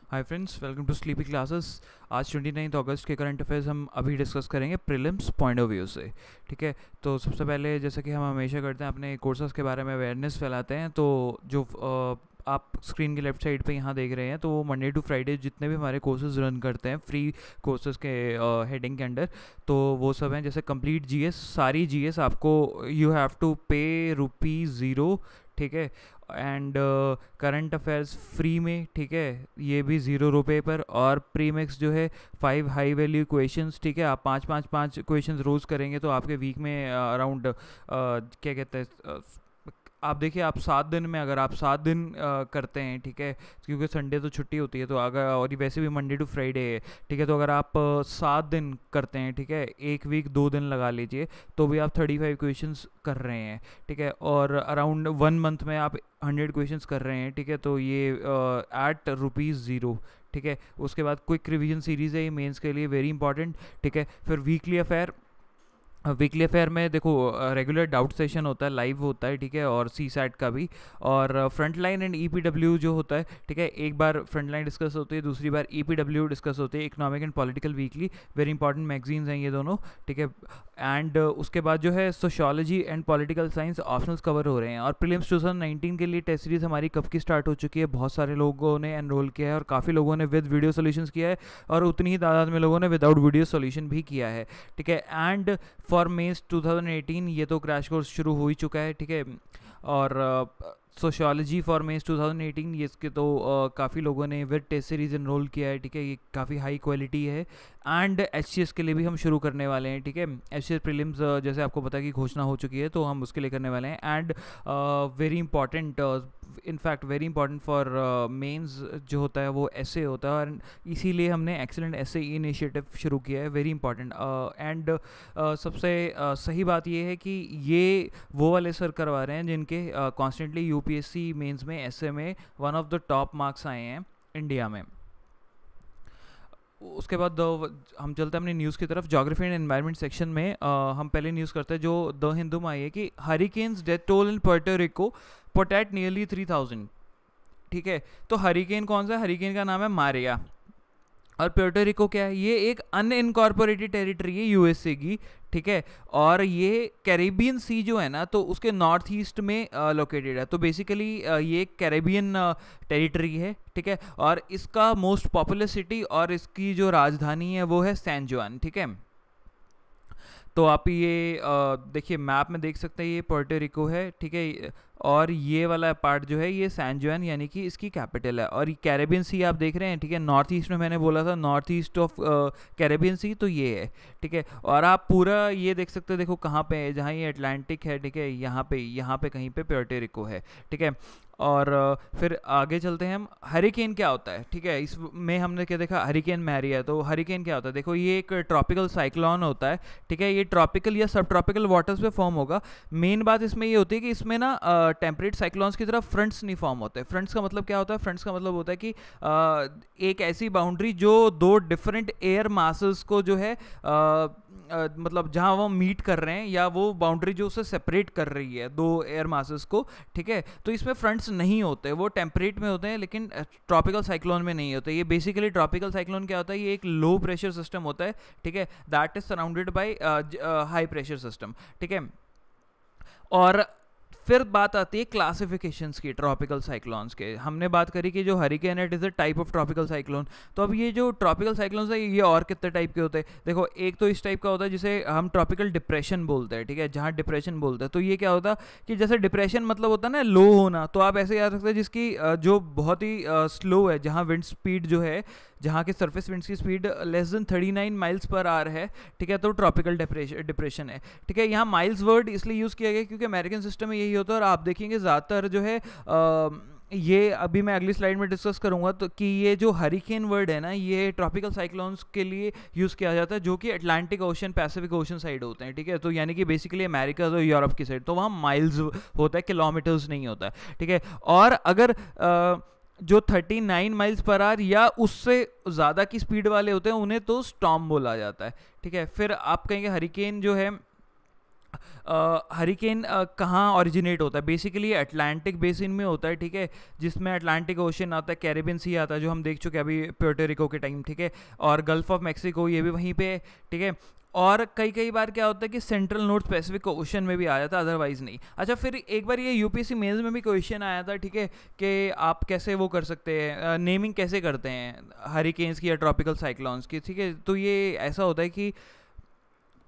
Hi friends, welcome to sleepy classes. आज 29 अगस्त के current affairs हम अभी डिस्कस करेंगे प्रीलिम्स पॉइंट ऑफ व्यू से। ठीक है, तो सबसे पहले जैसा कि हम हमेशा करते हैं, अपने कोर्सेज़ के बारे में अवेयरनेस फैलाते हैं। तो जो आप स्क्रीन के लेफ्ट साइड पे यहाँ देख रहे हैं, तो वो मंडे टू फ्राइडे जितने भी हमारे कोर्सेज रन करते हैं फ्री कोर्सेज के हेडिंग के अंडर, तो वो सब हैं। जैसे कंप्लीट जीएस, सारी जीएस आपको यू हैव टू पे ₹0। ठीक है, एंड करंट अफेयर्स फ्री में। ठीक है, ये भी ₹0 पर। और प्रीमिक्स जो है 5 हाई वैल्यू क्वेश्चंस। ठीक है, आप पाँच क्वेश्चंस रोज़ करेंगे तो आपके वीक में अराउंड क्या कहते हैं, आप देखिए, आप 7 दिन में अगर आप 7 दिन करते हैं, ठीक है, क्योंकि संडे तो छुट्टी होती है, तो अगर और ये वैसे भी मंडे टू फ्राइडे है, ठीक है, तो अगर आप 7 दिन करते हैं, ठीक है, एक वीक 2 दिन लगा लीजिए, तो भी आप 35 क्वेश्चंस कर रहे हैं। ठीक है, और अराउंड 1 मंथ में आप 100 क्वेश्चंस कर रहे हैं। ठीक है, तो ये एट ₹0। ठीक है, उसके बाद क्विक रिवीजन सीरीज़ है, ये मेंस के लिए वेरी इंपॉर्टेंट। ठीक है, फिर वीकली अफेयर में देखो, रेगुलर डाउट सेशन होता है, लाइव होता है। ठीक है, और सी सैट का भी, और फ्रंट लाइन एंड ईपीडब्ल्यू जो होता है। ठीक है, एक बार फ्रंट लाइन डिस्कस होती है, दूसरी बार ईपीडब्ल्यू डिस्कस होती है। Economic and political weekly, very important magazines हैं ये दोनों। ठीक है, एंड उसके बाद जो है sociology and political science optionals cover हो रहे हैं। और प्रीलिम्स 2019 के लिए टेस्ट सीरीज हमारी कब की स्टार्ट हो चुकी है, बहुत सारे लोगों ने एनरोल किया है, और काफ़ी लोगों ने विद वीडियो सोल्यूशंस किया है, और उतनी ही तादाद में लोगों ने विदाउट वीडियो सोल्यूशन भी किया है। ठीक है, एंड फॉर मेंस 2018 ये तो क्रैश कोर्स शुरू हो ही चुका है। ठीक है, और सोशियोलॉजी फॉर मेंस 2018 ये इसके तो काफ़ी लोगों ने विद टेस्ट सीरीज एनरोल किया है। ठीक है, ये काफ़ी हाई क्वालिटी है। एंड एचसीएस के लिए भी हम शुरू करने वाले हैं। ठीक है, एचसीएस प्रीलिम्स जैसे आपको पता है कि घोषणा हो चुकी है, तो हम उसके लिए करने वाले हैं। And very important, in fact very important for mains जो होता है वो एसए होता है, और इसीलिए हमने एक्सीलेंट एसए इनिशिएटिव शुरू किया है, वेरी इंपॉर्टेंट। एंड सबसे सही बात ये है कि ये वो वाले सर करवा रहे हैं जिनके कॉन्स्टेंटली यूपीएससी मेंस में एसए में 1 ऑफ द टॉप मार्क्स आए हैं इंडिया में। उसके बाद हम चलते हैं अपनी न्यूज़ की तरफ। ज्योग्राफी एंड एनवायरनमेंट सेक्शन में हम पहले न्यूज़ करते हैं जो द हिंदू में आई है कि hurricanes death toll in Puerto Rico put at nearly 3000। ठीक है, तो हरिकेन कौन सा है? हरिकेन का नाम है मारिया। और प्यूर्टो रिको क्या है? ये एक अनइनकॉर्पोरेटेड टेरिटरी है यूएसए की। ठीक है, और ये कैरेबियन सी जो है ना, तो उसके नॉर्थ ईस्ट में लोकेटेड है। तो बेसिकली ये कैरेबियन टेरिटरी है। ठीक है, और इसका मोस्ट पॉपुलर सिटी और इसकी जो राजधानी है वो है सैन जुआन। ठीक है, तो आप ये देखिए, मैप में देख सकते हैं, ये पुर्टो रिको है। ठीक है, और ये वाला पार्ट जो है ये सैन जुआन यानी कि इसकी कैपिटल है। और कैरेबियन सी आप देख रहे हैं, ठीक है, नॉर्थ ईस्ट में मैंने बोला था, north east of Caribbean sea, तो ये है। ठीक है, और आप पूरा ये देख सकते हैं, देखो कहाँ पे है, जहाँ ये अटलांटिक है, ठीक है, यहाँ पे कहीं पे पुर्टो रिको है। ठीक है, और फिर आगे चलते हैं हम। हरिकेन क्या होता है? ठीक है, इसमें हमने क्या देखा, हरिकेन मैरिया। तो हरिकेन क्या होता है? देखो, ये एक ट्रॉपिकल साइक्लोन होता है। ठीक है, ये ट्रॉपिकल या सब ट्रॉपिकल वाटर्स पे फॉर्म होगा। मेन बात इसमें ये होती है कि इसमें ना टेम्परेट साइक्लोन्स की तरफ फ्रंट्स नहीं फॉर्म होते। फ्रंट्स का मतलब क्या होता है? फ्रंट्स का मतलब होता है कि एक ऐसी बाउंड्री जो दो डिफरेंट एयर मासेस को जो है मतलब जहाँ वो मीट कर रहे हैं, या वो बाउंड्री जो उसे सेपरेट कर रही है दो एयर मासेस को। ठीक है, तो इसमें फ्रंट्स नहीं होते, वो टेम्परेट में होते हैं, लेकिन ट्रॉपिकल साइक्लोन में नहीं होते। ये बेसिकली ट्रॉपिकल साइक्लोन क्या होता है? ये एक लो प्रेशर सिस्टम होता है। ठीक है, that is surrounded by high pressure system. ठीक है, और फिर बात आती है क्लासिफिकेशंस की ट्रॉपिकल साइक्लोन्स के। हमने बात करी कि जो हरिकेन है it is a type of tropical cyclone. तो अब ये जो ट्रॉपिकल साइक्लोन्स है ये और कितने टाइप के होते हैं? देखो, एक तो इस टाइप का होता है जिसे हम ट्रॉपिकल डिप्रेशन बोलते हैं। ठीक है, जहाँ डिप्रेशन बोलते हैं, तो ये क्या होता है कि जैसे डिप्रेशन मतलब होता है ना लो होना, तो आप ऐसे याद रखते हैं जिसकी जो बहुत ही स्लो है, जहाँ विंड स्पीड जो है, जहाँ के सरफेस विंड्स की speed less than 39 miles per hour है। ठीक है, तो ट्रॉपिकल डिप्रेशन है। ठीक है, यहाँ माइल्स वर्ड इसलिए यूज़ किया गया क्योंकि अमेरिकन सिस्टम में यही होता है। और आप देखेंगे ज़्यादातर जो है ये अभी मैं अगली स्लाइड में डिस्कस करूंगा, तो कि ये जो हरिकेन वर्ड है ना, ये ट्रॉपिकल साइक्लोन्स के लिए यूज़ किया जाता है जो कि Atlantic ocean, Pacific ocean side होते हैं। ठीक है, तो यानी कि बेसिकली अमेरिका और यूरोप की साइड, तो वहाँ माइल्स होता है, किलोमीटर्स नहीं होता है। ठीक है, और अगर जो 39 माइल्स पर आवर या उससे ज़्यादा की स्पीड वाले होते हैं उन्हें तो स्टॉर्म बोला जाता है। ठीक है, फिर आप कहेंगे हरिकेन जो है हरिकेन कहाँ ओरिजिनेट होता है? बेसिकली अटलांटिक बेसिन में होता है, ठीक है, जिसमें अटलांटिक ओशन आता है, कैरेबियन सी आता है जो हम देख चुके हैं अभी प्यूर्टो रिको के टाइम, ठीक है, और गल्फ ऑफ मैक्सिको ये भी वहीं पे है, ठीक है। और कई कई बार क्या होता है कि सेंट्रल नॉर्थ पैसिफिक ओशन में भी आ जाता है, अदरवाइज नहीं। अच्छा, फिर एक बार ये यूपीएससी मेंस में भी क्वेश्चन आया था, ठीक है, कि आप कैसे वो कर सकते हैं, नेमिंग कैसे करते हैं हरिकेन्स की या ट्रॉपिकल साइक्लोन्स की, ठीक है। तो ये ऐसा होता है कि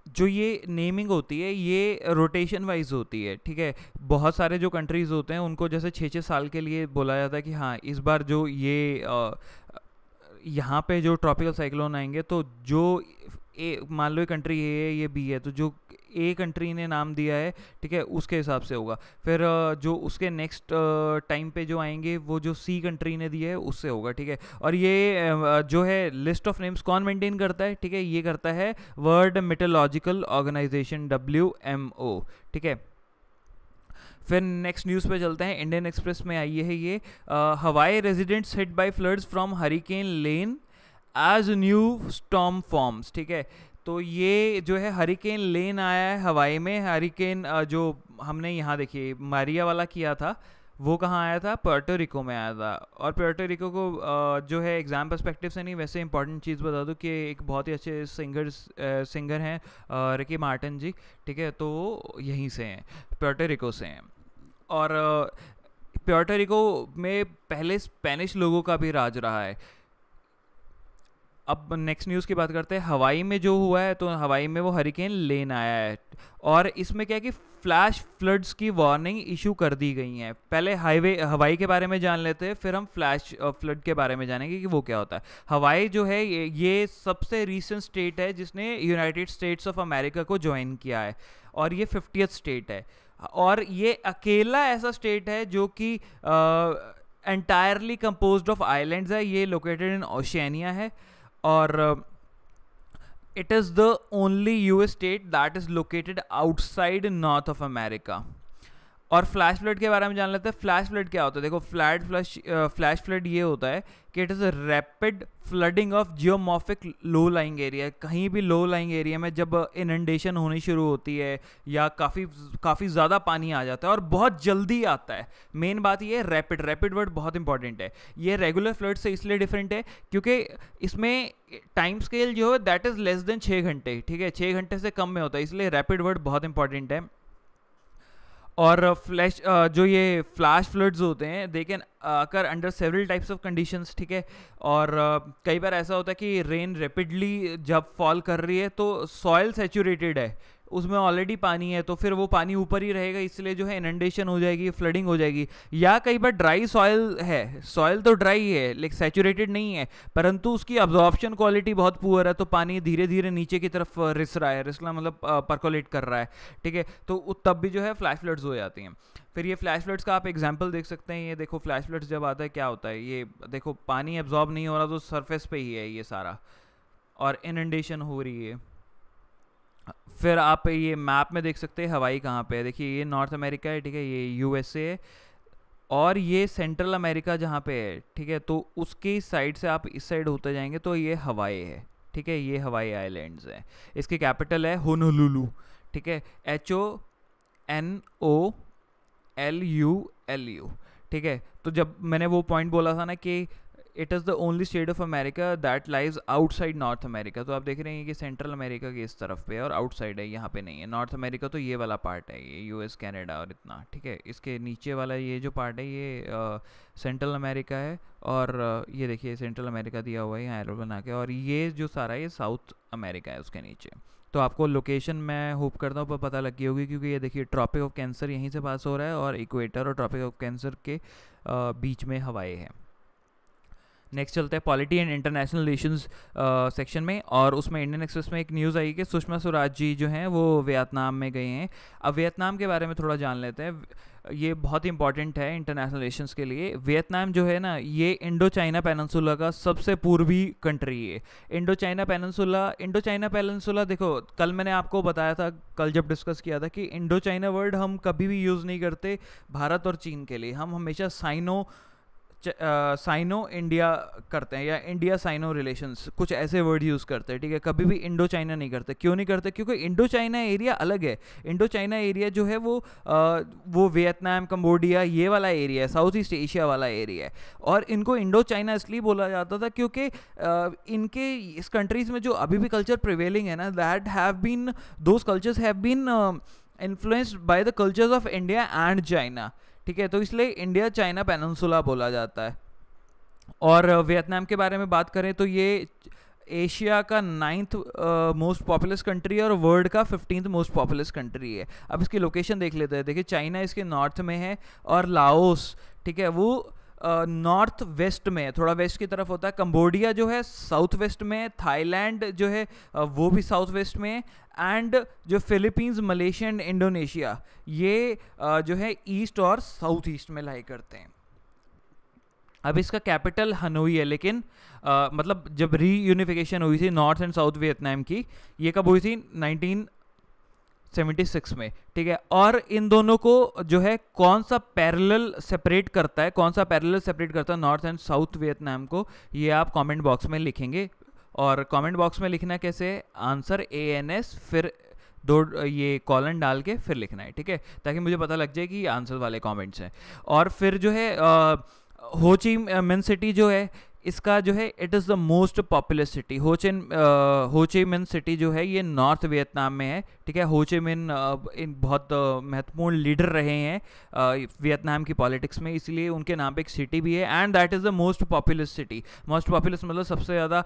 जो ये नेमिंग होती है ये रोटेशन वाइज होती है, ठीक है। बहुत सारे जो कंट्रीज़ होते हैं उनको जैसे 6-6 साल के लिए बोला जाता है कि हाँ इस बार जो ये यहाँ पे जो ट्रॉपिकल साइक्लोन आएंगे, तो जो मान लो ये कंट्री ए है, ये बी है, तो जो ए कंट्री ने नाम दिया है, ठीक है, उसके हिसाब से होगा। फिर जो उसके नेक्स्ट टाइम पे जो आएंगे वो जो सी कंट्री ने दिया है उससे होगा, ठीक है। और ये जो है लिस्ट ऑफ नेम्स कौन मेंटेन करता है, ठीक है, ये करता है वर्ल्ड मेट्रोलॉजिकल ऑर्गेनाइजेशन WMO, ठीक है। फिर नेक्स्ट न्यूज़ पे चलते हैं, इंडियन एक्सप्रेस में आई है ये, Hawaii residents hit by floods from hurricane Lane as new storm forms, ठीक है। तो ये जो है हरिकेन लेन आया है हवाई में। हरिकेन जो हमने यहाँ देखिए मारिया वाला किया था वो कहाँ आया था? पुर्टो रिको में आया था। और पुर्टो रिको को जो है एग्ज़ाम पर्सपेक्टिव से नहीं, वैसे इंपॉर्टेंट चीज़ बता दूँ कि एक बहुत ही अच्छे सिंगर हैं रिकी मार्टिन जी, ठीक है, तो यहीं से हैं, पुर्टो रिको से हैं। और पुर्टो रिको में पहले स्पेनिश लोगों का भी राज रहा है। अब नेक्स्ट न्यूज़ की बात करते हैं, हवाई में जो हुआ है, तो हवाई में वो हरिकेन लेन आया है और इसमें क्या है कि फ्लैश फ्लड्स की वार्निंग इशू कर दी गई हैं। पहले हवाई के बारे में जान लेते हैं, फिर हम फ्लैश फ्लड के बारे में जानेंगे कि वो क्या होता है। हवाई जो है ये सबसे रीसेंट स्टेट है जिसने यूनाइटेड स्टेट्स ऑफ अमेरिका को ज्वाइन किया है और ये 50th स्टेट है। और ये अकेला ऐसा स्टेट है जो कि एंटायरली कंपोज्ड ऑफ आइलैंड्स है। ये लोकेटेड इन ओशियानिया है और it is the only US state that is located outside North of America। और फ्लैश फ्लड के बारे में जान लेते हैं। फ्लैश फ्लड क्या होता है? देखो फ्लैश फ्लड ये होता है कि it is a rapid flooding of geomorphic low lying area. कहीं भी लो लाइंग एरिया में जब इनंडेशन होनी शुरू होती है या काफ़ी ज़्यादा पानी आ जाता है और बहुत जल्दी आता है। मेन बात ये है रैपिड वर्ड बहुत इंपॉर्टेंट है। ये रेगुलर फ्लड से इसलिए डिफरेंट है क्योंकि इसमें टाइम स्केल जो है दैट इज़ लेस देन 6 घंटे, ठीक है, 6 घंटे से कम में होता है, इसलिए रैपिड वर्ड बहुत इंपॉर्टेंट है। और जो ये फ्लैश फ्लड्स होते हैं they can occur under several types of conditions, ठीक है। और कई बार ऐसा होता है कि रेन रैपिडली जब फॉल कर रही है तो सॉइल सैचुरेटेड है, उसमें ऑलरेडी पानी है, तो फिर वो पानी ऊपर ही रहेगा, इसलिए जो है इनंडेशन हो जाएगी, फ्लडिंग हो जाएगी। या कई बार ड्राई सॉइल है, सॉइल तो ड्राई है लेकिन सैचुरेटेड नहीं है, परंतु उसकी अब्जॉर्प्शन क्वालिटी बहुत पुअर है, तो पानी धीरे धीरे नीचे की तरफ रिस रहा है, रिसना मतलब परकोलेट कर रहा है, ठीक है, तो तब भी जो है फ्लैश फ्लड्स हो जाती हैं। फिर ये फ्लैश फ्लड्स का आप एग्जाम्पल देख सकते हैं। ये देखो फ्लैश फ्लड्स जब आता है क्या होता है, ये देखो पानी एब्जॉर्ब नहीं हो रहा तो सरफेस पे ही है ये सारा और इनंडेशन हो रही है। फिर आप ये मैप में देख सकते हैं हवाई कहाँ पे है। देखिए ये नॉर्थ अमेरिका है, ठीक है, ये USA है और ये सेंट्रल अमेरिका जहाँ पे है, ठीक है, तो उसकी साइड से आप इस साइड होते जाएंगे तो ये हवाई है, ठीक है, ये हवाई आइलैंड्स है। इसकी कैपिटल है होनोलुलु, ठीक है, HONOLULU, ठीक है। तो जब मैंने वो पॉइंट बोला था ना कि it is the only state of America that lies outside north America, तो आप देख रहे हैं कि सेंट्रल अमेरिका के इस तरफ पे और आउटसाइड है, यहाँ पे नहीं है। नॉर्थ अमेरिका तो ये वाला पार्ट है, ये US कनाडा और इतना, ठीक है। इसके नीचे वाला ये जो पार्ट है ये सेंट्रल अमेरिका है और ये देखिए सेंट्रल अमेरिका दिया हुआ है यहाँ एरो बना के, और ये जो सारा ये साउथ अमेरिका है उसके नीचे। तो आपको लोकेशन मैं होप करता हूँ पता लग गई होगी, क्योंकि ये देखिए ट्रॉपिक ऑफ कैंसर यहीं से पास हो रहा है और इक्वेटर और ट्रॉपिक ऑफ कैंसर के बीच में हवाई है। नेक्स्ट चलते हैं polity and international relations section में, और उसमें इंडियन एक्सप्रेस में एक न्यूज़ आई कि सुषमा स्वराज जी जो हैं वो वियतनाम में गए हैं। अब वियतनाम के बारे में थोड़ा जान लेते हैं, ये बहुत ही इंपॉर्टेंट है इंटरनेशनल रिलेशंस के लिए। वियतनाम जो है ना ये इंडो चाइना पेनिनसुला का सबसे पूर्वी कंट्री है। इंडो चाइना पेनिनसुला देखो कल मैंने आपको बताया था, कल जब डिस्कस किया था कि इंडो चाइना वर्ड हम कभी भी यूज़ नहीं करते भारत और चीन के लिए, हम हमेशा साइनो साइनो इंडिया करते हैं, या इंडिया साइनो रिलेशंस, कुछ ऐसे वर्ड यूज़ करते हैं, ठीक है। कभी भी इंडो चाइना नहीं करते। क्यों नहीं करते? क्योंकि इंडो चाइना एरिया अलग है। इंडो चाइना एरिया जो है वो वियतनाम, कंबोडिया, ये वाला एरिया है, साउथ ईस्ट एशिया वाला एरिया है। और इनको इंडो चाइना इसलिए बोला जाता था क्योंकि इनके इस कंट्रीज़ में जो अभी भी कल्चर प्रिवेलिंग है ना, that have been, those cultures have been influenced by the cultures of India and China, ठीक है। तो इसलिए इंडिया चाइना पेनिनसुला बोला जाता है। और वियतनाम के बारे में बात करें तो ये एशिया का 9th मोस्ट पॉपुलस कंट्री है और वर्ल्ड का 15th मोस्ट पॉपुलस कंट्री है। अब इसकी लोकेशन देख लेते हैं। देखिए, चाइना इसके नॉर्थ में है और लाओस, ठीक है, वो नॉर्थ वेस्ट में है, थोड़ा वेस्ट की तरफ होता है। कंबोडिया जो है साउथ वेस्ट में है। थाईलैंड जो है वो भी साउथ वेस्ट में है। एंड जो फिलीपींस, मलेशिया एंड इंडोनेशिया, ये जो है ईस्ट और साउथ ईस्ट में लाई करते हैं। अब इसका कैपिटल हनोई है, लेकिन मतलब जब रीयूनिफिकेशन हुई थी नॉर्थ एंड साउथ वियतनाम की, ये कब हुई थी? 1976 में, ठीक है। और इन दोनों को जो है कौन सा पैरेलल सेपरेट करता है, कौन सा पैरेलल सेपरेट करता है नॉर्थ एंड साउथ वियतनाम को, ये आप कमेंट बॉक्स में लिखेंगे। और कमेंट बॉक्स में लिखना कैसे? आंसर ANS, फिर 2 ये कॉलन डाल के फिर लिखना है, ठीक है, ताकि मुझे पता लग जाए कि ये आंसर वाले कमेंट्स हैं। और फिर जो है हो ची मिन सिटी जो है, इसका जो है it is the most populous city. हो ची मिन सिटी जो है ये नॉर्थ वियतनाम में है, ठीक है। हो ची मिन इन बहुत महत्वपूर्ण लीडर रहे हैं वियतनाम की पॉलिटिक्स में, इसलिए उनके नाम पे एक सिटी भी है। And that is the most populous city. Most populous मतलब सबसे ज़्यादा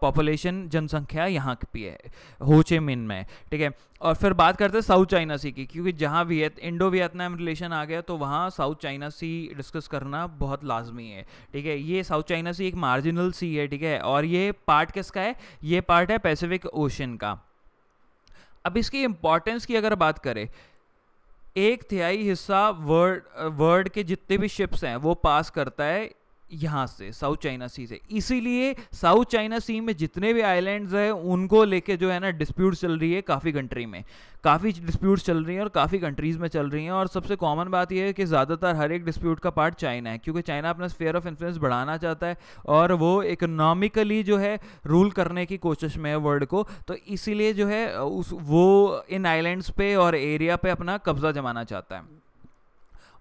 पॉपुलेशन, जनसंख्या यहाँ की है हो ची मिन में, ठीक है। और फिर बात करते हैं साउथ चाइना सी की, क्योंकि जहाँ इंडो वियतनाम रिलेशन आ गया तो वहाँ साउथ चाइना सी डिस्कस करना बहुत लाजमी है, ठीक है। ये साउथ चाइना सी एक मार्जिनल सी है, ठीक है। और ये पार्ट किसका है? ये पार्ट है पैसिफिक ओशन का। अब इसकी इंपॉर्टेंस की अगर बात करें, 1/3 हिस्सा वर्ल्ड के जितने भी शिप्स हैं वो पास करता है यहाँ से, साउथ चाइना सी से। इसीलिए साउथ चाइना सी में जितने भी आइलैंड्स हैं उनको लेके जो है ना डिस्प्यूट चल रही है काफ़ी कंट्री में, काफ़ी डिस्प्यूट्स चल रही हैं और काफ़ी कंट्रीज़ में चल रही हैं। और सबसे कॉमन बात यह है कि ज़्यादातर हर एक डिस्प्यूट का पार्ट चाइना है, क्योंकि चाइना अपना स्फीयर ऑफ इन्फ्लुएंस बढ़ाना चाहता है और वो इकोनॉमिकली जो है रूल करने की कोशिश में है वर्ल्ड को। तो इसीलिए जो है वो इन आइलैंड्स पे और एरिया पे अपना कब्जा जमाना चाहता है।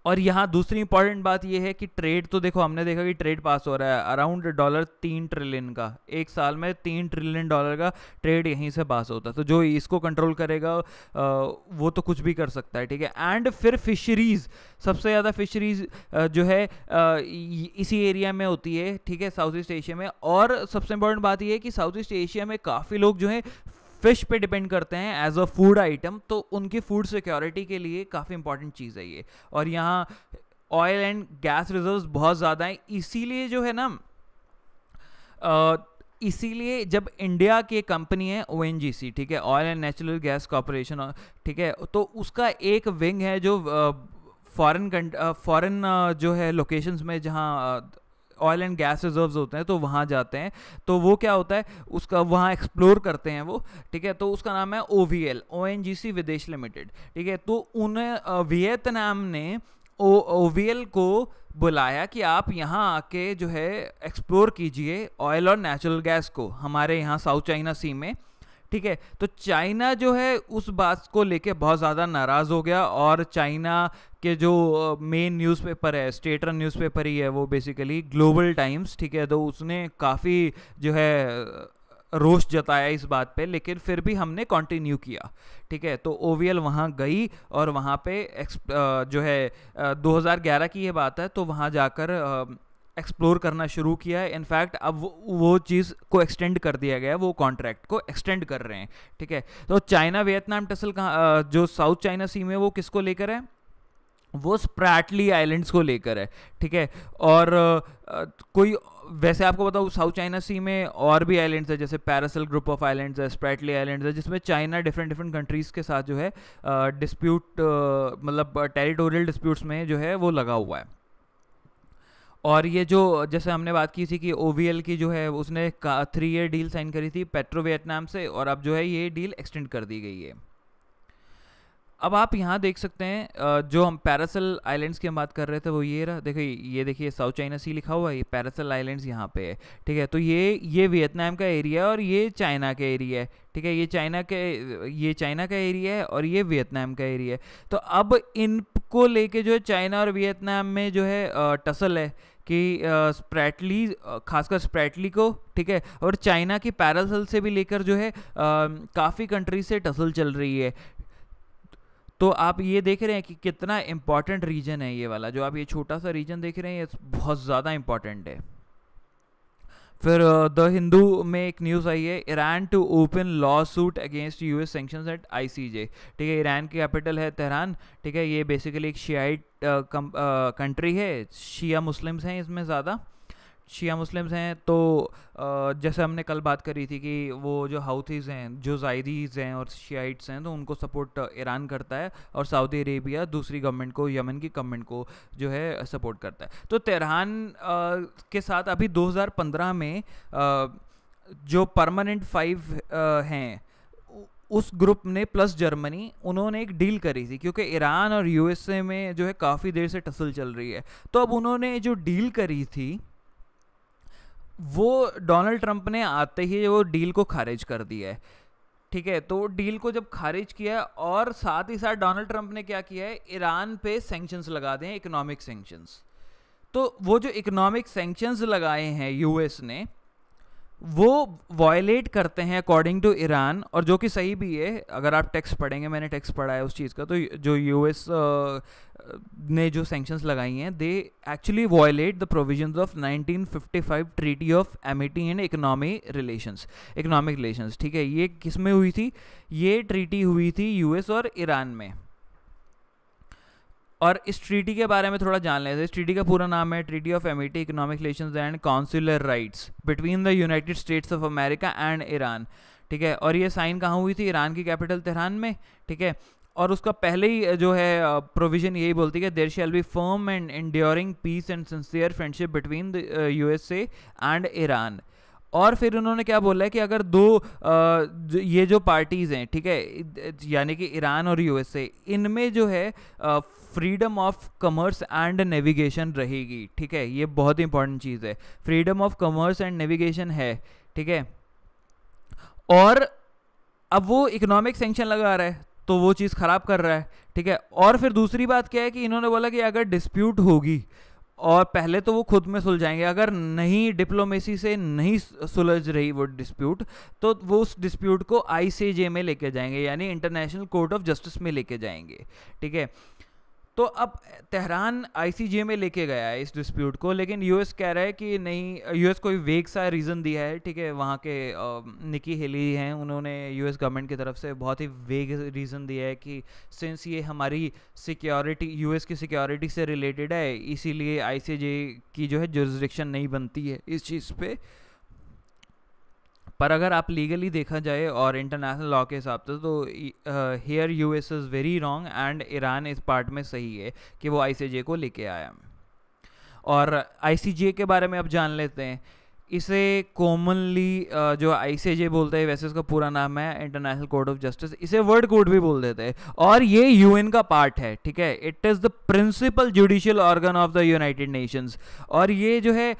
और यहाँ दूसरी इंपॉर्टेंट बात यह है कि ट्रेड, तो देखो हमने देखा कि ट्रेड पास हो रहा है अराउंड $3 ट्रिलियन का, एक साल में $3 ट्रिलियन का ट्रेड यहीं से पास होता है। तो जो इसको कंट्रोल करेगा वो तो कुछ भी कर सकता है, ठीक है। एंड फिर फिशरीज़, सबसे ज़्यादा फिशरीज़ जो है इसी एरिया में होती है, ठीक है, साउथ ईस्ट एशिया में। और सबसे इंपॉर्टेंट बात यह है कि साउथ ईस्ट एशिया में काफ़ी लोग जो है फिश पे डिपेंड करते हैं एज अ फूड आइटम, तो उनकी फूड सिक्योरिटी के लिए काफ़ी इंपॉर्टेंट चीज़ है ये। और यहाँ ऑयल एंड गैस रिजर्व्स बहुत ज़्यादा हैं, इसीलिए जो है ना इसीलिए जब इंडिया की कंपनी है ONGC, ठीक है, oil and natural gas corporation, ठीक है, तो उसका एक विंग है जो फॉरेन जो है लोकेशंस में जहाँ ऑयल एंड गैस रिजर्व्स होते हैं तो वहाँ जाते हैं। तो वो क्या होता है, उसका वहाँ एक्सप्लोर करते हैं वो, ठीक है। तो उसका नाम है OVL, ONGC विदेश लिमिटेड, ठीक है। तो उन्हें वियतनाम ने OVL को बुलाया कि आप यहाँ आके जो है एक्सप्लोर कीजिए ऑयल और नेचुरल गैस को हमारे यहाँ साउथ चाइना सी में, ठीक है। तो चाइना जो है उस बात को लेके बहुत ज़्यादा नाराज़ हो गया और चाइना के जो मेन न्यूज़पेपर है, स्टेट रन न्यूज़पेपर ही है वो बेसिकली ग्लोबल टाइम्स, ठीक है, तो उसने काफ़ी जो है रोष जताया इस बात पे, लेकिन फिर भी हमने कंटिन्यू किया, ठीक है। तो OVL वहाँ गई और वहाँ पे जो है 2011 की ये बात है, तो वहाँ जाकर एक्सप्लोर करना शुरू किया है। इनफैक्ट अब वो चीज़ को एक्सटेंड कर दिया गया है, वो कॉन्ट्रैक्ट को एक्सटेंड कर रहे हैं, ठीक है। तो चाइना वियतनाम टसल कहाँ जो साउथ चाइना सी में वो किसको लेकर है? वो स्प्रैटली आइलैंड्स को लेकर है, ठीक है। और कोई वैसे आपको बताऊँ साउथ चाइना सी में और भी आइलैंड्स है, जैसे पैरासेल ग्रुप ऑफ आइलैंड्स है, स्प्रैटली आइलैंड्स है, जिसमें चाइना डिफरेंट कंट्रीज़ के साथ जो है डिस्प्यूट मतलब टेरिटोरियल डिस्प्यूट्स में जो है वो लगा हुआ है। और ये जो जैसे हमने बात की थी कि OVL की जो है उसने 3 ईयर डील साइन करी थी पेट्रो वियतनाम से, और अब जो है ये डील एक्सटेंड कर दी गई है। अब आप यहाँ देख सकते हैं जो हम पैरासल आइलैंड्स की हम बात कर रहे थे वो ये रहा, देखिए ये देखिए साउथ चाइना सी लिखा हुआ है, ये पैरासल आइलैंड्स यहाँ पे है, ठीक है। तो ये वियतनाम का एरिया है और ये चाइना का एरिया है, ठीक है। ये चाइना का एरिया है और ये वियतनाम का एरिया है। तो अब इनको लेके जो है चाइना और वियतनाम में जो है टसल है कि स्प्रैटली, खासकर स्प्रैटली को, ठीक है, और चाइना की पैरासल से भी लेकर जो है काफ़ी कंट्री से टसल चल रही है। तो आप ये देख रहे हैं कि कितना इम्पॉर्टेंट रीजन है ये वाला, जो आप ये छोटा सा रीजन देख रहे हैं ये बहुत ज़्यादा इम्पॉर्टेंट है। फिर द हिंदू में एक न्यूज़ आई है, Iran to open lawsuit against US sanctions at ICJ, ठीक है। ईरान की कैपिटल है तेहरान, ठीक है। ये बेसिकली एक शियाइट कंट्री है, शिया मुस्लिम्स हैं इसमें ज़्यादा, शिया मुस्लिम्स हैं। तो जैसे हमने कल बात करी थी कि वो जो हाउथीज़ हैं, जो जायदीज़ हैं और शियाइट्स हैं, तो उनको सपोर्ट ईरान करता है और सऊदी अरेबिया दूसरी गवर्नमेंट को, यमन की गवर्नमेंट को जो है सपोर्ट करता है। तो तेहरान के साथ अभी 2015 में जो परमानेंट 5 हैं उस ग्रुप ने प्लस जर्मनी, उन्होंने एक डील करी थी, क्योंकि ईरान और यूएसए में जो है काफ़ी देर से टसल चल रही है। तो अब उन्होंने जो डील करी थी वो डोनाल्ड ट्रंप ने आते ही वो डील को खारिज कर दिया है, ठीक है। तो डील को जब खारिज किया और साथ ही साथ डोनाल्ड ट्रंप ने क्या किया है, ईरान पे सैंक्शंस लगा दें, इकोनॉमिक सैंक्शंस। तो वो जो इकोनॉमिक सैंक्शंस लगाए हैं यूएस ने, वो वायलेट करते हैं अकॉर्डिंग टू ईरान, और जो कि सही भी है। अगर आप टेक्स्ट पढ़ेंगे, मैंने टेक्स्ट पढ़ा है उस चीज़ का, तो जो यूएस ने जो सैंक्शंस लगाई हैं, they actually violate the provisions of 1955 treaty of Amity and economic relations, ठीक है। ये किस में हुई थी? ये ट्रीटी हुई थी यूएस और ईरान में। और इस ट्रीटी के बारे में थोड़ा जान लेते हैं। इस ट्रीटी का पूरा नाम है treaty of Amity, economic relations and consular rights between the United states of America and Iran, ठीक है। और ये साइन कहाँ हुई थी? ईरान की कैपिटल तेहरान में, ठीक है। और उसका पहले ही जो है प्रोविजन यही बोलती है कि there shall be firm and enduring peace and sincere friendship between the USA and Iran. और फिर उन्होंने क्या बोला है कि अगर ये जो पार्टीज़ हैं, ठीक है, यानी कि ईरान और यूएसए, इनमें जो है freedom of commerce and navigation रहेगी, ठीक है। ये बहुत इंपॉर्टेंट चीज़ है, freedom of commerce and navigation है, ठीक है। और अब वो इकोनॉमिक सैंक्शन लगा रहा है तो वो चीज़ ख़राब कर रहा है, ठीक है। और फिर दूसरी बात क्या है कि इन्होंने बोला कि अगर डिस्प्यूट होगी, और पहले तो वो खुद में सुलझाएंगे, अगर नहीं डिप्लोमेसी से नहीं सुलझ रही वो डिस्प्यूट, तो वो उस डिस्प्यूट को आईसीजे में लेके जाएंगे, यानी इंटरनेशनल कोर्ट ऑफ जस्टिस में लेके जाएंगे, ठीक है। तो अब तेहरान आईसीजे में लेके गया है इस डिस्प्यूट को, लेकिन यूएस कह रहा है कि नहीं, यूएस कोई वेग सा रीज़न दिया है, ठीक है। वहाँ के निकी हेली हैं, उन्होंने यूएस गवर्नमेंट की तरफ से बहुत ही वेग रीज़न दिया है कि सिंस ये हमारी सिक्योरिटी, यूएस की सिक्योरिटी से रिलेटेड है, इसीलिए आईसीजे की जो है जुरिसडिक्शन नहीं बनती है इस चीज़ पे। पर अगर आप लीगली देखा जाए और इंटरनेशनल लॉ के हिसाब से, तो here US is very wrong and Iran इस पार्ट में सही है कि वो आईसीजे को लेके आया। और आईसीजे के बारे में अब जान लेते हैं। इसे कॉमनली जो आईसीजे बोलते हैं, वैसे इसका पूरा नाम है इंटरनेशनल कोर्ट ऑफ जस्टिस, इसे वर्ल्ड कोर्ट भी बोल देते हैं, और ये यूएन का पार्ट है, ठीक है। It is the principal judicial organ of the United Nations. और ये जो है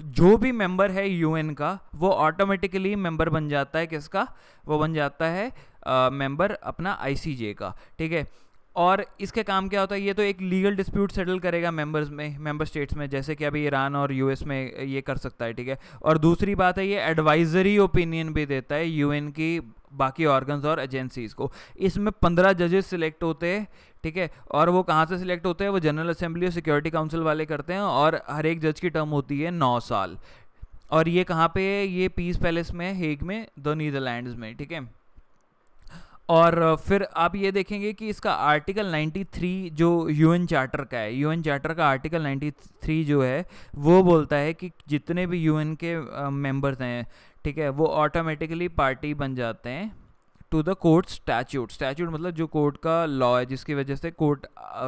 जो भी मेंबर है यूएन का, वो ऑटोमेटिकली मेंबर बन जाता है, किसका? वो बन जाता है मेंबर अपना आईसीजे का, ठीक है। और इसके काम क्या होता है? ये तो एक लीगल डिस्प्यूट सेटल करेगा मेंबर स्टेट्स में, जैसे कि अभी ईरान और यूएस में ये कर सकता है, ठीक है। और दूसरी बात है, ये एडवाइजरी ओपिनियन भी देता है यूएन की बाकी ऑर्गन्स और एजेंसीज़ को। इसमें 15 जजेस सिलेक्ट होते हैं, ठीक है। और वो कहाँ से सिलेक्ट होते हैं? वो जनरल असेंबली और सिक्योरिटी काउंसिल वाले करते हैं, और हर एक जज की टर्म होती है 9 साल। और ये कहाँ पे है? ये पीस पैलेस में, हेग में, द नीदरलैंड्स में, ठीक है। और फिर आप ये देखेंगे कि इसका आर्टिकल 93 जो यूएन चार्टर का है, यूएन चार्टर का आर्टिकल 93 जो है वो बोलता है कि जितने भी यूएन के मेंबर्स हैं, ठीक है, वो ऑटोमेटिकली पार्टी बन जाते हैं टू द कोर्ट स्टैच्यूट मतलब जो कोर्ट का लॉ है जिसकी वजह से कोर्ट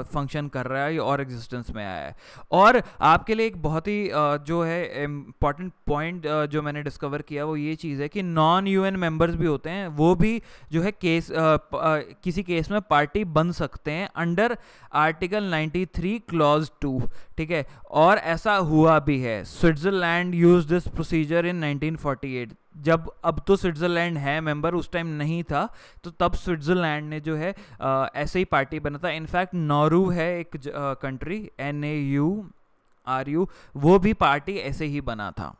फंक्शन कर रहा है और एग्जिस्टेंस में आया है। और आपके लिए एक बहुत ही जो है इम्पॉर्टेंट पॉइंट जो मैंने डिस्कवर किया वो ये चीज़ है कि नॉन यूएन मेंबर्स भी होते हैं, वो भी जो है केस किसी केस में पार्टी बन सकते हैं अंडर आर्टिकल 93 क्लॉज 2, ठीक है। और ऐसा हुआ भी है। स्विट्जरलैंड यूज दिस प्रोसीजर इन 1948, जब अब तो स्विट्ज़रलैंड है मेंबर, उस टाइम नहीं था, तो तब स्विट्ज़रलैंड ने जो है ऐसे ही पार्टी बना था। इनफैक्ट नॉरू है एक कंट्री, NAURU, वो भी पार्टी ऐसे ही बना था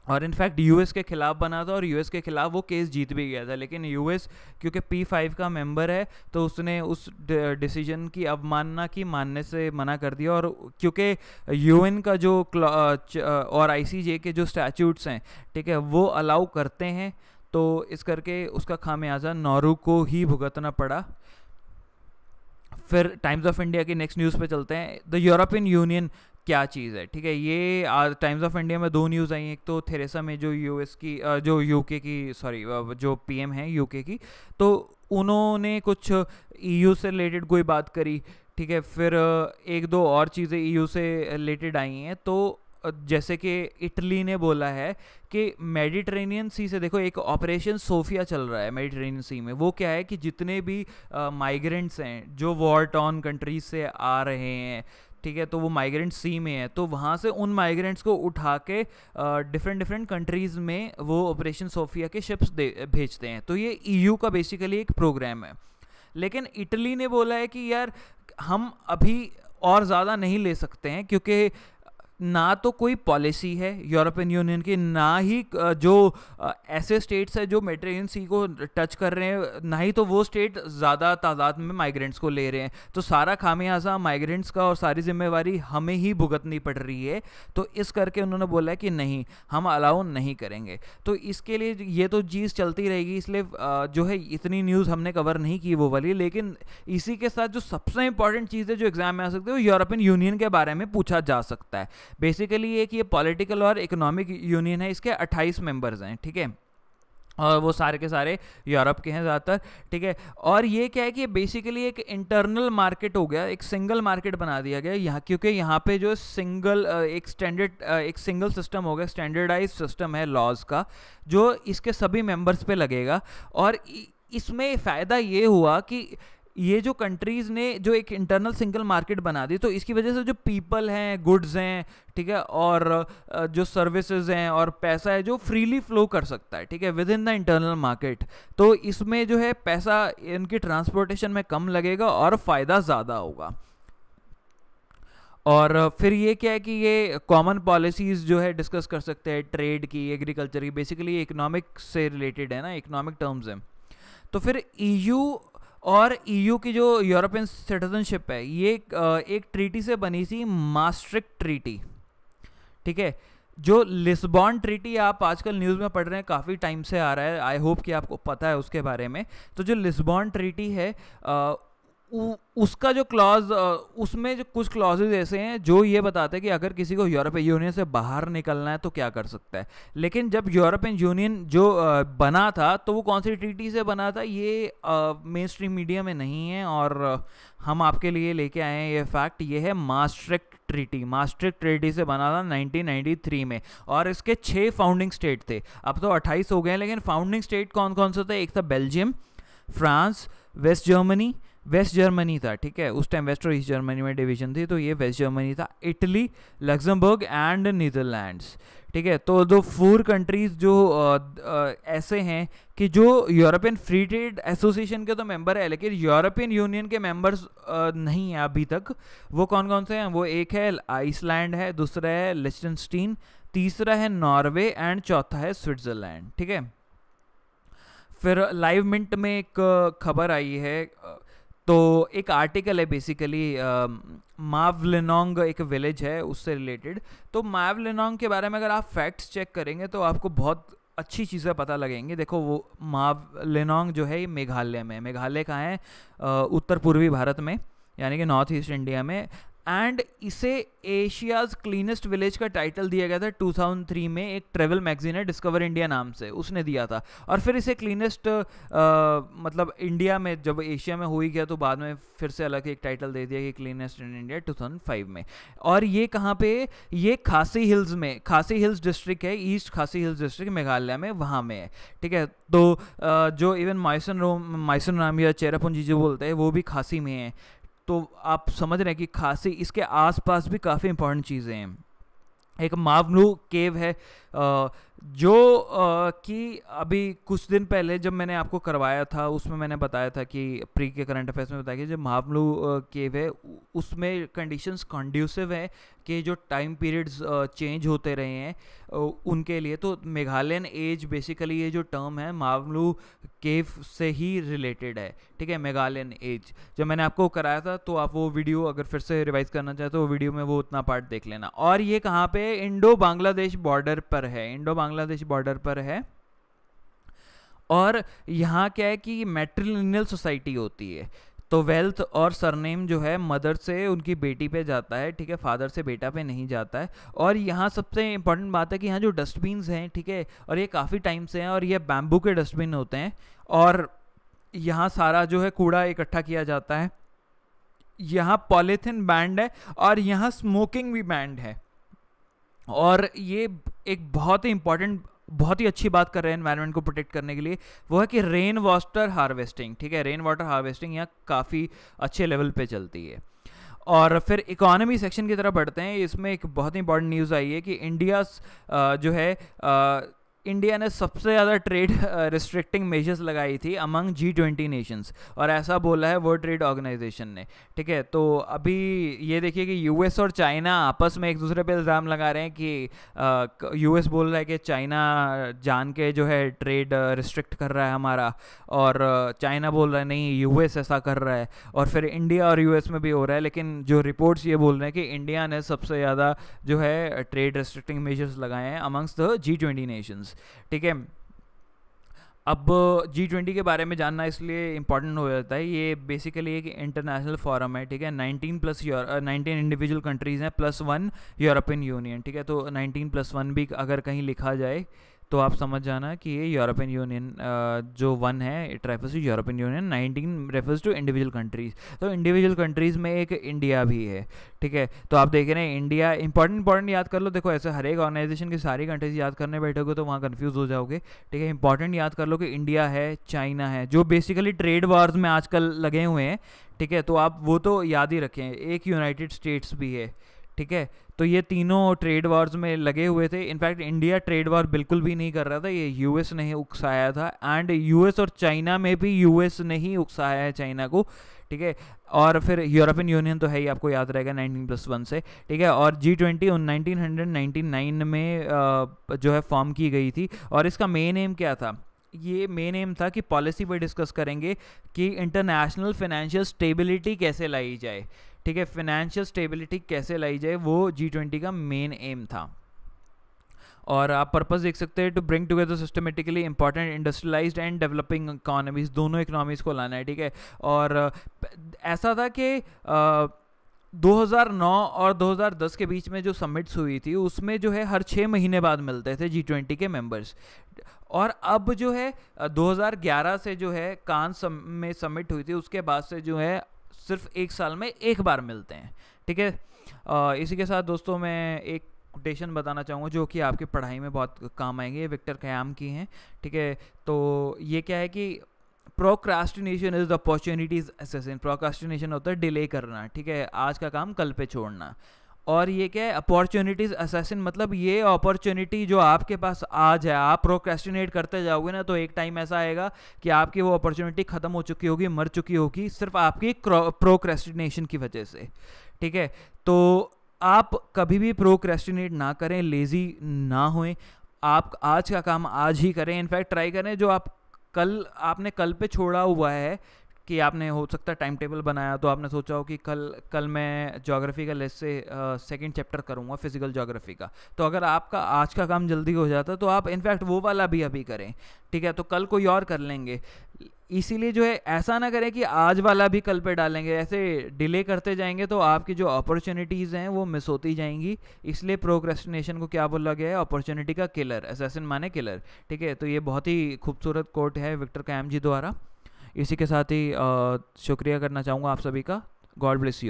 और इनफैक्ट यूएस के खिलाफ बना था और यूएस के खिलाफ वो केस जीत भी गया था। लेकिन यूएस क्योंकि P5 का मेंबर है तो उसने उस डिसीजन की अवमानना की, मानने से मना कर दिया। और क्योंकि यूएन का जो और ICJ के जो स्टैट्यूट्स हैं, ठीक है, वो अलाउ करते हैं, तो इस करके उसका खामियाजा नॉरू को ही भुगतना पड़ा। फिर टाइम्स ऑफ इंडिया की नेक्स्ट न्यूज़ पे चलते हैं। द यूरोपियन यूनियन क्या चीज़ है, ठीक है। ये टाइम्स ऑफ इंडिया में 2 न्यूज़ आई हैं। एक तो थेरेसा मे जो यूएस की जो यूके की जो PM है यूके की, तो उन्होंने कुछ EU से रिलेटेड कोई बात करी, ठीक है। फिर 1-2 और चीज़ें EU से रिलेटेड आई हैं। तो जैसे कि इटली ने बोला है कि मेडिटेरेनियन सी से, देखो एक ऑपरेशन सोफिया चल रहा है मेडिटेरेनियन सी में। वो क्या है कि जितने भी माइग्रेंट्स हैं जो वॉर टॉर्न कंट्रीज से आ रहे हैं, ठीक है, तो वो माइग्रेंट सी में है, तो वहाँ से उन माइग्रेंट्स को उठा के डिफरेंट कंट्रीज़ में वो ऑपरेशन सोफिया के शिप्स भेजते हैं। तो ये EU का बेसिकली एक प्रोग्राम है। लेकिन इटली ने बोला है कि यार हम अभी और ज़्यादा नहीं ले सकते हैं, क्योंकि ना तो कोई पॉलिसी है यूरोपियन यूनियन की, ना ही जो ऐसे स्टेट्स है जो मेडिटेरेनियन सी को टच कर रहे हैं, ना ही तो वो स्टेट ज़्यादा तादाद में माइग्रेंट्स को ले रहे हैं। तो सारा खामियाजा माइग्रेंट्स का और सारी जिम्मेवारी हमें ही भुगतनी पड़ रही है। तो इस करके उन्होंने बोला है कि नहीं, हम अलाउ नहीं करेंगे। तो इसके लिए ये तो चीज़ चलती रहेगी, इसलिए जो है इतनी न्यूज़ हमने कवर नहीं की वो वाली। लेकिन इसी के साथ जो सबसे इंपॉर्टेंट चीज़ है जो एग्जाम में आ सकती है, वो यूरोपियन यूनियन के बारे में पूछा जा सकता है। बेसिकली एक ये पॉलिटिकल और इकोनॉमिक यूनियन है, इसके 28 मेंबर्स हैं, ठीक है, और वो सारे के सारे यूरोप के हैं ज़्यादातर, ठीक है। और ये क्या है कि बेसिकली एक इंटरनल मार्केट हो गया, एक सिंगल मार्केट बना दिया गया यहाँ, क्योंकि यहाँ पे जो एक सिंगल सिस्टम हो गया, स्टैंडर्डाइज सिस्टम है लॉज का, जो इसके सभी मेंबर्स पे लगेगा। और इसमें फ़ायदा ये हुआ कि ये जो कंट्रीज़ ने जो एक इंटरनल सिंगल मार्केट बना दी, तो इसकी वजह से जो पीपल हैं, गुड्स हैं, ठीक है, और जो सर्विसेज हैं और पैसा है जो फ्रीली फ्लो कर सकता है, ठीक है, with in the internal market. तो इसमें जो है पैसा इनकी ट्रांसपोर्टेशन में कम लगेगा और फ़ायदा ज़्यादा होगा। और फिर ये क्या है कि ये कॉमन पॉलिसीज़ जो है डिस्कस कर सकते हैं, ट्रेड की, एग्रीकल्चर की, बेसिकली इकोनॉमिक से रिलेटेड है ना, इकोनॉमिक टर्म्स हैं। तो फिर EU और EU की जो यूरोपियन सिटीजनशिप है, ये एक ट्रीटी से बनी थी, maastricht ट्रीटी, ठीक है। जो लिस्बॉन ट्रीटी आप आजकल न्यूज़ में पढ़ रहे हैं, काफ़ी टाइम से आ रहा है, आई होप कि आपको पता है उसके बारे में। तो जो लिस्बॉन ट्रीटी है, उसका जो क्लॉज, उसमें जो कुछ क्लॉजेज ऐसे हैं जो ये बताते हैं कि अगर किसी को यूरोपियन यूनियन से बाहर निकलना है तो क्या कर सकता है। लेकिन जब यूरोपियन यूनियन जो बना था, तो वो कौन सी ट्रीटी से बना था ये मेन स्ट्रीम मीडिया में नहीं है, और हम आपके लिए लेके आए हैं ये फैक्ट। ये है maastricht ट्रीटी। maastricht ट्रीटी से बना था 1993 में, और इसके 6 फाउंडिंग स्टेट थे। अब तो 28 हो गए हैं, लेकिन फाउंडिंग स्टेट कौन कौन से थे? एक था बेल्जियम, फ्रांस, वेस्ट जर्मनी था, ठीक है, उस टाइम वेस्ट और ईस्ट जर्मनी में डिवीजन थी, तो ये वेस्ट जर्मनी था, इटली, लग्जमबर्ग एंड नीदरलैंड्स, ठीक है। तो दो 4 कंट्रीज़ जो ऐसे हैं कि जो यूरोपियन फ्री ट्रेड एसोसिएशन के तो मेंबर है, लेकिन यूरोपियन यूनियन के मेंबर्स नहीं है अभी तक। वो कौन कौन से हैं? वो एक है आइसलैंड है, दूसरा है लिechtenstein, तीसरा है नॉर्वे एंड चौथा है स्विट्ज़रलैंड, ठीक है। फिर लाइव मिंट में एक खबर आई है, तो एक आर्टिकल है बेसिकली, मावलिनोंग एक विलेज है उससे रिलेटेड। तो मावलिनोंग के बारे में अगर आप फैक्ट्स चेक करेंगे तो आपको बहुत अच्छी चीज़ें पता लगेंगी। देखो, वो मावलिनोंग जो है ये मेघालय में, मेघालय कहाँ है? उत्तर पूर्वी भारत में, यानी कि नॉर्थ ईस्ट इंडिया में। एंड इसे एशियाज़ क्लीनेस्ट विलेज का टाइटल दिया गया था 2003 में, एक ट्रेवल मैगजीन है डिस्कवर इंडिया नाम से, उसने दिया था। और फिर इसे क्लीनेस्ट मतलब इंडिया में जब एशिया में हो ही गया तो बाद में फिर से अलग एक टाइटल दे दिया कि क्लीनेस्ट इन इंडिया 2005 में। और ये कहाँ पे, ये खासी हिल्स में, खासी हिल्स डिस्ट्रिक्ट है, ईस्ट खासी हिल्स डिस्ट्रिक्ट मेघालय में, वहाँ में है, ठीक है। तो जो इवन माइसन या चेरापूंजी जो बोलते हैं वो भी खासी में है। तो आप समझ रहे हैं कि खासी, इसके आसपास भी काफ़ी इंपॉर्टेंट चीज़ें हैं। एक मावलू केव है जो कि अभी कुछ दिन पहले जब मैंने आपको करवाया था उसमें मैंने बताया था कि प्री के करंट अफेयर्स में बताया कि जो मावलू केव है उसमें कंडीशंस कंड्यूसिव है कि जो टाइम पीरियड्स चेंज होते रहे हैं उनके लिए। तो मेघालयन एज बेसिकली ये जो टर्म है मावलू केव से ही रिलेटेड है, ठीक है, मेघालयन एज। जब मैंने आपको कराया था तो आप वो वीडियो अगर फिर से रिवाइज करना चाहे तो वो वीडियो में वो उतना पार्ट देख लेना। और ये कहाँ पे, इंडो बांग्लादेश बॉर्डर पर है, इंडो बांग्लादेश बॉर्डर पर है। और यहाँ क्या है कि मैट्रिलिनियल सोसाइटी होती है, तो वेल्थ और सरनेम जो है मदर से उनकी बेटी पे जाता है, ठीक है, फादर से बेटा पे नहीं जाता है। और यहाँ सबसे इंपॉर्टेंट बात है कि यहाँ जो डस्टबिन्स हैं, ठीक है, और ये काफ़ी टाइम से हैं और ये बैम्बू के डस्टबिन होते हैं और यहाँ सारा जो है कूड़ा इकट्ठा किया जाता है। यहाँ पॉलीथिन बैंड है और यहाँ स्मोकिंग भी बैंड है। और ये एक बहुत ही इंपॉर्टेंट, बहुत ही अच्छी बात कर रहे हैं एनवायरनमेंट को प्रोटेक्ट करने के लिए, वो है कि रेन वाटर हार्वेस्टिंग, ठीक है, रेन वाटर हार्वेस्टिंग यहाँ काफ़ी अच्छे लेवल पे चलती है। और फिर इकोनॉमी सेक्शन की तरफ बढ़ते हैं। इसमें एक बहुत ही इंपॉर्टेंट न्यूज़ आई है कि इंडिया जो है इंडिया ने सबसे ज़्यादा ट्रेड रिस्ट्रिक्टिंग मेजर्स लगाई थी अमंग G20 नेशंस, और ऐसा बोला है वर्ल्ड ट्रेड ऑर्गेनाइजेशन ने, ठीक है। तो अभी ये देखिए कि यूएस और चाइना आपस में एक दूसरे पे इल्ज़ाम लगा रहे हैं कि यूएस बोल रहा है कि चाइना जान के जो है ट्रेड रिस्ट्रिक्ट कर रहा है हमारा, और चाइना बोल रहा है नहीं यूएस ऐसा कर रहा है। और फिर इंडिया और यूएस में भी हो रहा है, लेकिन जो रिपोर्ट्स ये बोल रहे हैं कि इंडिया ने सबसे ज़्यादा जो है ट्रेड रिस्ट्रिक्टिंग मेजर्स लगाए हैं अमंग्स द G20 नेशंस, ठीक है। अब G20 के बारे में जानना इसलिए इम्पॉर्टेंट हो जाता है, ये बेसिकली एक इंटरनेशनल फोरम है, ठीक है। 19 इंडिविजुअल कंट्रीज़ हैं +1 यूरोपियन यूनियन, ठीक है। तो 19+1 भी अगर कहीं लिखा जाए तो आप समझ जाना कि ये यूरोपियन यूनियन जो 1 है it refers to European Union, 19 refers to individual countries. तो इंडिविजुअल कंट्रीज़ में एक इंडिया भी है, ठीक है। तो आप देख रहे हैं इंडिया, इंपॉर्टेंट याद कर लो। देखो ऐसे हर एक ऑर्गेनाइजेशन की सारी कंट्रीज याद करने बैठोगे तो वहाँ कन्फ्यूज़ हो जाओगे, ठीक है। इंपॉर्टेंट याद कर लो कि इंडिया है, चाइना है, जो बेसिकली ट्रेड वार्स में आजकल लगे हुए हैं, ठीक है। तो आप वो तो याद ही रखें। एक यूनाइटेड स्टेट्स भी है, ठीक है। तो ये तीनों ट्रेड वार्स में लगे हुए थे। इनफैक्ट इंडिया ट्रेड वार बिल्कुल भी नहीं कर रहा था, ये यूएस ने ही उकसाया था। एंड यूएस और चाइना में भी यूएस ने ही उकसाया है चाइना को, ठीक है। और फिर यूरोपियन यूनियन तो है ही, आपको याद रहेगा 19+1 से, ठीक है। और G20 1999 में जो है फॉर्म की गई थी। और इसका मेन एम क्या था? ये मेन एम था कि पॉलिसी पर डिस्कस करेंगे कि इंटरनेशनल फाइनेंशियल स्टेबिलिटी कैसे लाई जाए, ठीक है। फाइनेंशियल स्टेबिलिटी कैसे लाई जाए वो G20 का मेन एम था। और आप पर्पस देख सकते हैं, to bring together systematically important industrialised and developing economies, दोनों इकोनॉमीज़ को लाना है, ठीक है। और ऐसा था कि 2009 और 2010 के बीच में जो समिट्स हुई थी उसमें जो है हर 6 महीने बाद मिलते थे G20 के मेंबर्स। और अब जो है 2011 से जो है कांस में समिट हुई थी, उसके बाद से जो है सिर्फ एक साल में एक बार मिलते हैं, ठीक है। इसी के साथ दोस्तों मैं एक कोटेशन बताना चाहूँगा जो कि आपकी पढ़ाई में बहुत काम आएंगे, विक्टर खयाम की हैं, ठीक है। तो ये क्या है कि procrastination is the opportunities assassin. Procrastination होता है डिले करना, ठीक है, आज का काम कल पे छोड़ना। और ये क्या है अपॉर्चुनिटीज असेसिन, मतलब ये अपॉर्चुनिटी जो आपके पास आज है, आप प्रोक्रेस्टिनेट करते जाओगे ना तो एक टाइम ऐसा आएगा कि आपकी वो अपॉर्चुनिटी ख़त्म हो चुकी होगी, मर चुकी होगी, सिर्फ आपकी प्रोक्रेस्टिनेशन की वजह से, ठीक है। तो आप कभी भी प्रोक्रेस्टिनेट ना करें, लेज़ी ना होएं, आप आज का काम आज ही करें। इनफैक्ट ट्राई करें जो आप आपने कल पे छोड़ा हुआ है कि आपने हो सकता है टाइम टेबल बनाया, तो आपने सोचा हो कि कल मैं ज्योग्राफी का लेस से सेकंड चैप्टर करूँगा फिजिकल ज्योग्राफी का, तो अगर आपका आज का काम जल्दी हो जाता तो आप इनफैक्ट वो वाला भी अभी करें, ठीक है, तो कल कोई और कर लेंगे। इसीलिए जो है ऐसा ना करें कि आज वाला भी कल पे डालेंगे, ऐसे डिले करते जाएंगे तो आपकी जो अपॉर्चुनिटीज़ हैं वो मिस होती जाएंगी। इसलिए प्रोक्रेस्टिनेशन को क्या बोला गया है, अपॉर्चुनिटी का किलर, असैसिन माने किलर, ठीक है। तो ये बहुत ही खूबसूरत कोट है विक्टर कैम जी द्वारा। इसी के साथ ही शुक्रिया करना चाहूँगा आप सभी का। God bless you.